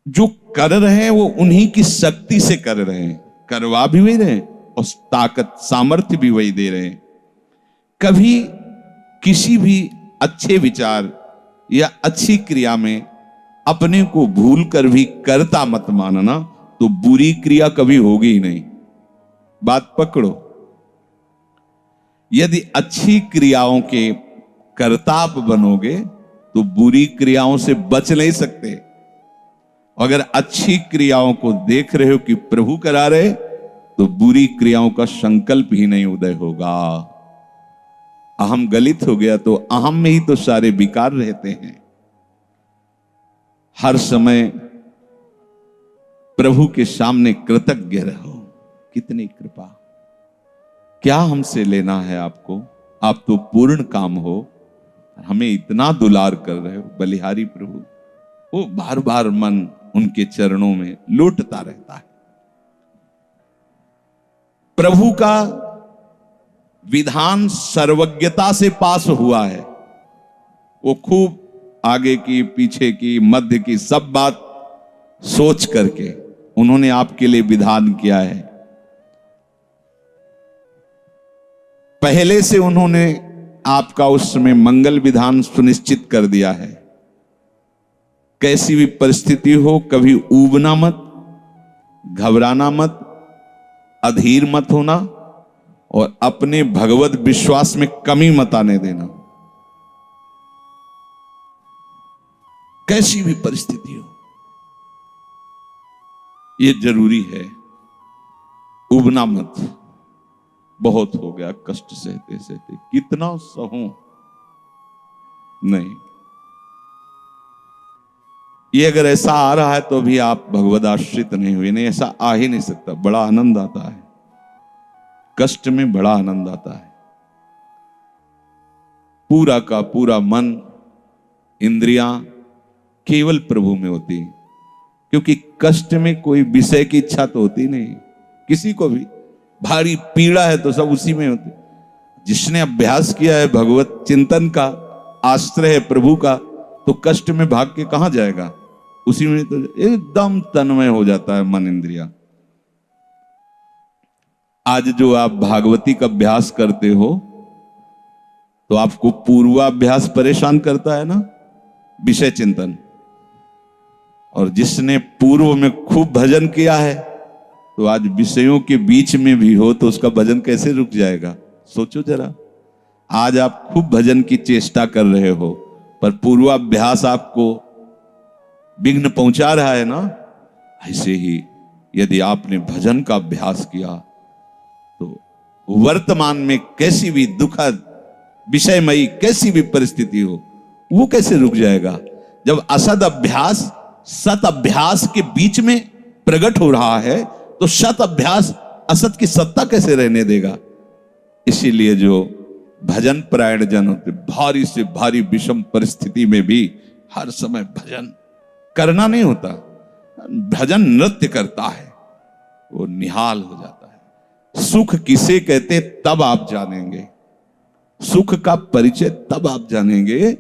जो कर रहे हैं वो उन्हीं की शक्ति से कर रहे हैं, करवा भी वही रहे हैं और ताकत सामर्थ्य भी वही दे रहे हैं। कभी किसी भी अच्छे विचार या अच्छी क्रिया में अपने को भूल कर भी कर्ता मत मानना, तो बुरी क्रिया कभी होगी ही नहीं। बात पकड़ो। यदि अच्छी क्रियाओं के कर्ता आप बनोगे तो बुरी क्रियाओं से बच नहीं सकते। अगर अच्छी क्रियाओं को देख रहे हो कि प्रभु करा रहे, तो बुरी क्रियाओं का संकल्प ही नहीं उदय होगा। अहम गलित हो गया तो अहम में ही तो सारे विकार रहते हैं। हर समय प्रभु के सामने कृतज्ञ रहो। कितनी कृपा, क्या हमसे लेना है आपको, आप तो पूर्ण काम हो, हमें इतना दुलार कर रहे हो। बलिहारी प्रभु, वो बार बार मन उनके चरणों में लौटता रहता है। प्रभु का विधान सर्वज्ञता से पास हुआ है। वो खूब आगे की, पीछे की, मध्य की सब बात सोच करके उन्होंने आपके लिए विधान किया है। पहले से उन्होंने आपका उस समय मंगल विधान सुनिश्चित कर दिया है। कैसी भी परिस्थिति हो, कभी ऊबना मत, घबराना मत, अधीर मत होना और अपने भगवत विश्वास में कमी मत आने देना। कैसी भी परिस्थिति हो, यह जरूरी है। उबना मत। बहुत हो गया कष्ट सहते सहते, कितना सहूं, नहीं। ये अगर ऐसा आ रहा है तो भी आप भगवद आश्रित नहीं हुए। नहीं, ऐसा आ ही नहीं सकता। बड़ा आनंद आता है कष्ट में, बड़ा आनंद आता है। पूरा का पूरा मन, इंद्रियां केवल प्रभु में होती, क्योंकि कष्ट में कोई विषय की इच्छा तो होती नहीं किसी को भी। भारी पीड़ा है तो सब उसी में होती। जिसने अभ्यास किया है भगवत चिंतन का, आश्रय है प्रभु का, तो कष्ट में भाग के कहां जाएगा। उसी में तो एकदम तन्मय हो जाता है मन, इंद्रिया। आज जो आप भागवती का अभ्यास करते हो तो आपको पूर्वाभ्यास परेशान करता है ना, विषय चिंतन। और जिसने पूर्व में खूब भजन किया है तो आज विषयों के बीच में भी हो तो उसका भजन कैसे रुक जाएगा। सोचो जरा। आज आप खूब भजन की चेष्टा कर रहे हो पर पूर्वाभ्यास आपको विघ्न पहुंचा रहा है ना। ऐसे ही यदि आपने भजन का अभ्यास किया तो वर्तमान में कैसी भी दुखद विषयमयी कैसी भी परिस्थिति हो, वो कैसे रुक जाएगा। जब असद अभ्यास सत अभ्यास के बीच में प्रकट हो रहा है तो सत अभ्यास असत की सत्ता कैसे रहने देगा। इसीलिए जो भजन परायण जन होते, भारी से भारी विषम परिस्थिति में भी हर समय भजन करना नहीं होता, भजन नृत्य करता है, वो निहाल हो जाता है। सुख किसे कहते तब आप जानेंगे, सुख का परिचय तब आप जानेंगे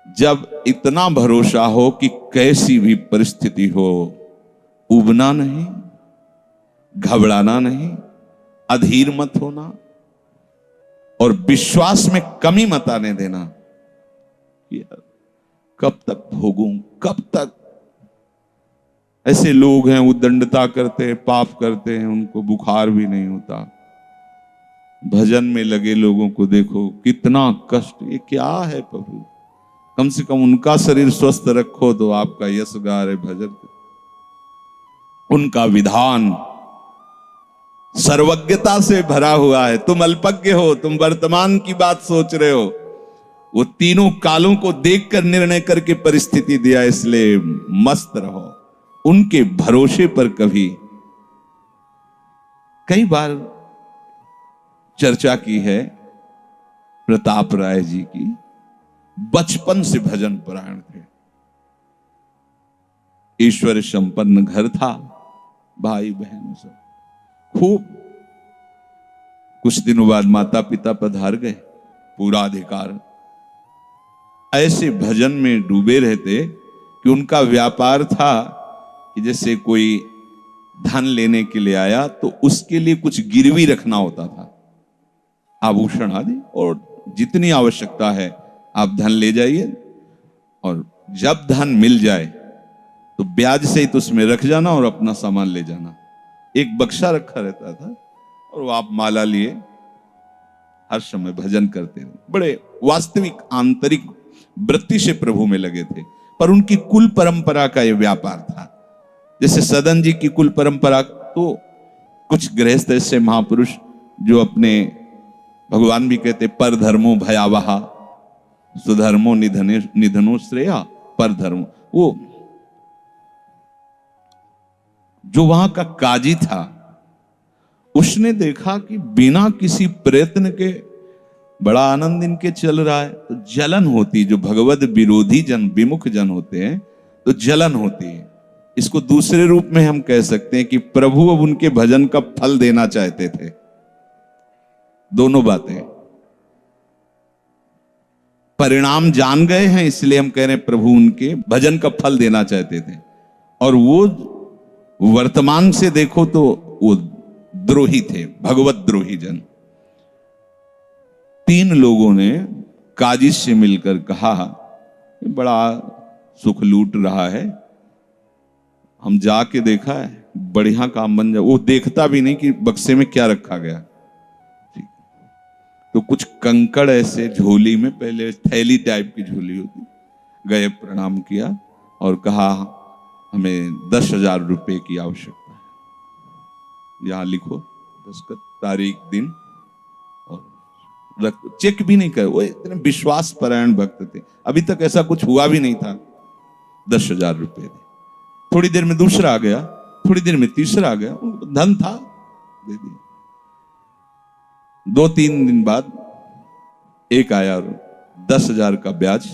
जब इतना भरोसा हो कि कैसी भी परिस्थिति हो, उबना नहीं, घबराना नहीं, अधीर मत होना और विश्वास में कमी मत आने देना। कब तक भोगूं, कब तक। ऐसे लोग हैं उद्दंडता करते हैं, पाप करते हैं, उनको बुखार भी नहीं होता। भजन में लगे लोगों को देखो कितना कष्ट। ये क्या है प्रभु, कम से कम उनका शरीर स्वस्थ रखो तो आपका यश गा रहे भजन। उनका विधान सर्वज्ञता से भरा हुआ है। तुम अल्पज्ञ हो, तुम वर्तमान की बात सोच रहे हो। वो तीनों कालों को देखकर निर्णय करके परिस्थिति दिया, इसलिए मस्त रहो उनके भरोसे पर। कभी कई बार चर्चा की है प्रताप राय जी की, बचपन से भजन परायण थे, ईश्वर संपन्न घर था, भाई बहनों सब खूब। कुछ दिनों बाद माता पिता पधार गए, पूरा अधिकार। ऐसे भजन में डूबे रहते कि उनका व्यापार था कि जैसे कोई धन लेने के लिए आया तो उसके लिए कुछ गिरवी रखना होता था, आभूषण आदि, और जितनी आवश्यकता है आप धन ले जाइए, और जब धन मिल जाए तो ब्याज सहित उसमें रख जाना और अपना सामान ले जाना। एक बक्सा रखा रहता था और वो आप माला लिए हर समय भजन करते थे। बड़े वास्तविक आंतरिक वृत्ति से प्रभु में लगे थे। पर उनकी कुल परंपरा का यह व्यापार था। जैसे सदन जी की कुल परंपरा, तो कुछ गृहस्थ ऐसे महापुरुष जो अपने, भगवान भी कहते पर धर्मो भयावहा सुधर्मो निधनो श्रेया, पर धर्मो, वो जो वहां का काजी था उसने देखा कि बिना किसी प्रयत्न के बड़ा आनंद इनके चल रहा है, तो जलन होती, जो भगवत विरोधी जन, विमुख जन होते हैं तो जलन होती है। इसको दूसरे रूप में हम कह सकते हैं कि प्रभु अब उनके भजन का फल देना चाहते थे। दोनों बातें, परिणाम जान गए हैं इसलिए हम कह रहे हैं प्रभु उनके भजन का फल देना चाहते थे, और वो वर्तमान से देखो तो वो द्रोही थे, भगवत द्रोही जन। 3 लोगों ने काजी से मिलकर कहा बड़ा सुख लूट रहा है, हम जाके देखा है, बढ़िया काम बन जाए। वो देखता भी नहीं कि बक्से में क्या रखा गया। तो कुछ कंकड़ ऐसे झोली में, पहले थैली टाइप की झोली होती, गए, प्रणाम किया और कहा हमें 10,000 रुपए की आवश्यकता है, यहां लिखो, दस्तखत, तारीख, दिन, और चेक भी नहीं करे। वो इतने विश्वास परायण भक्त थे, अभी तक ऐसा कुछ हुआ भी नहीं था। 10,000 रुपए दे। थोड़ी देर में दूसरा आ गया, थोड़ी देर में तीसरा आ गया, धन था, दे दिया। 2-3 दिन बाद एक आया और 10,000 का ब्याज,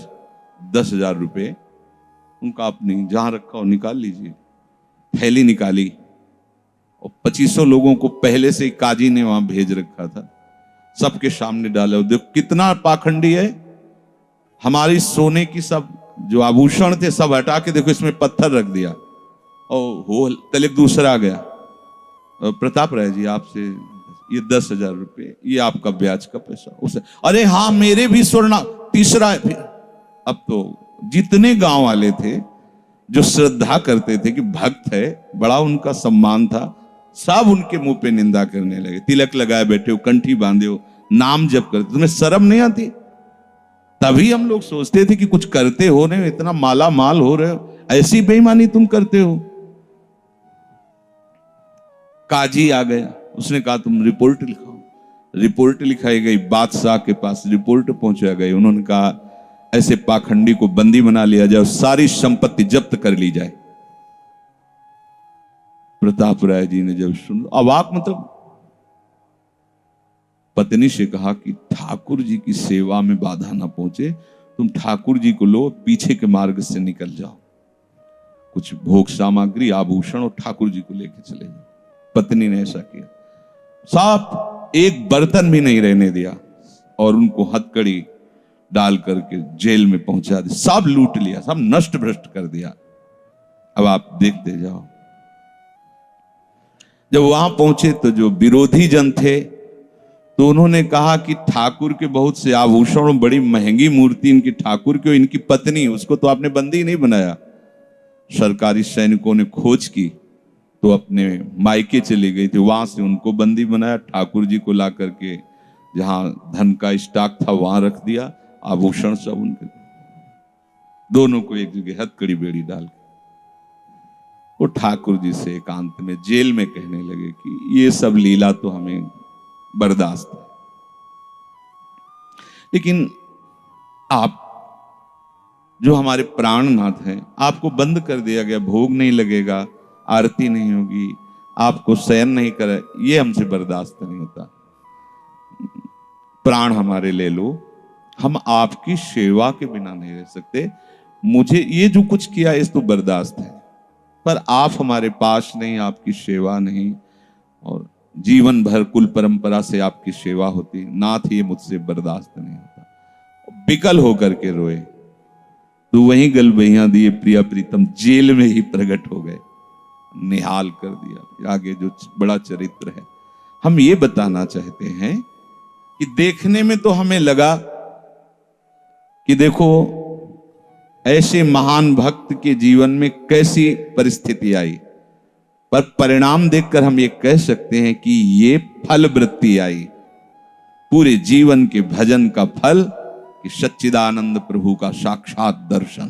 10,000 रुपए उनका, अपनी जहां रखा हो निकाल लीजिए। थैली निकाली और 2500 लोगों को पहले से ही काजी ने वहां भेज रखा था, सबके सामने डाला। देखो कितना पाखंडी है, हमारी सोने की सब जो आभूषण थे सब हटा के देखो इसमें पत्थर रख दिया। और हो तले दूसरा आ गया, प्रताप राय जी आपसे ये 10,000 रुपए, ये आपका ब्याज का पैसा। उसे अरे हाँ मेरे भी स्वर्ण, तीसरा है। फिर अब तो जितने गांव वाले थे जो श्रद्धा करते थे कि भक्त है, बड़ा उनका सम्मान था, सब उनके मुंह पे निंदा करने लगे। तिलक लगाए बैठे हो, कंठी बांधे हो, नाम जप करते, तुम्हें शर्म नहीं आती? तभी हम लोग सोचते थे कि कुछ करते हो रहे हो, इतना माला माल हो रहे हो, ऐसी बेईमानी तुम करते हो। काजी आ गया, उसने कहा तुम रिपोर्ट लिखाओ। रिपोर्ट लिखाई गई, बादशाह के पास रिपोर्ट पहुंचा गई। उन्होंने कहा ऐसे पाखंडी को बंदी बना लिया जाए, सारी संपत्ति जब्त कर ली जाए। प्रताप राय जी ने जब सुन, अवाक, मतलब पत्नी से कहा कि ठाकुर जी की सेवा में बाधा ना पहुंचे, तुम ठाकुर जी को लो, पीछे के मार्ग से निकल जाओ, कुछ भोग सामग्री, आभूषण और ठाकुर जी को लेकर चले जाओ। पत्नी ने ऐसा किया, साफ एक बर्तन भी नहीं रहने दिया और उनको हथकड़ी डाल करके जेल में पहुंचा दिया। सब लूट लिया, सब नष्ट भ्रष्ट कर दिया। अब आप देखते जाओ। जब वहां पहुंचे तो जो विरोधी जन थे तो उन्होंने कहा कि ठाकुर के बहुत से आभूषण, बड़ी महंगी मूर्ति इनकी ठाकुर की, इनकी पत्नी, उसको तो आपने बंदी नहीं बनाया। सरकारी सैनिकों ने खोज की तो अपने मायके चली गई थी, वहां से उनको बंदी बनाया। ठाकुर जी को ला करके जहां धन का स्टॉक था वहां रख दिया, आभूषण सब उनके, दोनों को एक जगह हथकड़ी बेड़ी डाल के वो ठाकुर जी से एकांत में जेल में कहने लगे कि ये सब लीला तो हमें बर्दाश्त है, लेकिन आप जो हमारे प्राणनाथ हैं, आपको बंद कर दिया गया, भोग नहीं लगेगा, आरती नहीं होगी, आपको शयन नहीं करे, ये हमसे बर्दाश्त नहीं होता। प्राण हमारे ले लो, हम आपकी सेवा के बिना नहीं रह सकते। मुझे ये जो कुछ किया इस तो बर्दाश्त है, पर आप हमारे पास नहीं, आपकी सेवा नहीं, और जीवन भर कुल परंपरा से आपकी सेवा होती, नाथ ये मुझसे बर्दाश्त नहीं होता। विकल होकर के रोए। तो वहीं गलबैया दिए प्रिया प्रीतम जेल में ही प्रकट हो गए, निहाल कर दिया। आगे जो बड़ा चरित्र है, हम ये बताना चाहते हैं कि देखने में तो हमें लगा कि देखो ऐसे महान भक्त के जीवन में कैसी परिस्थिति आई, पर परिणाम देखकर हम ये कह सकते हैं कि ये फल वृत्ति आई, पूरे जीवन के भजन का फल कि सच्चिदानंद प्रभु का साक्षात दर्शन।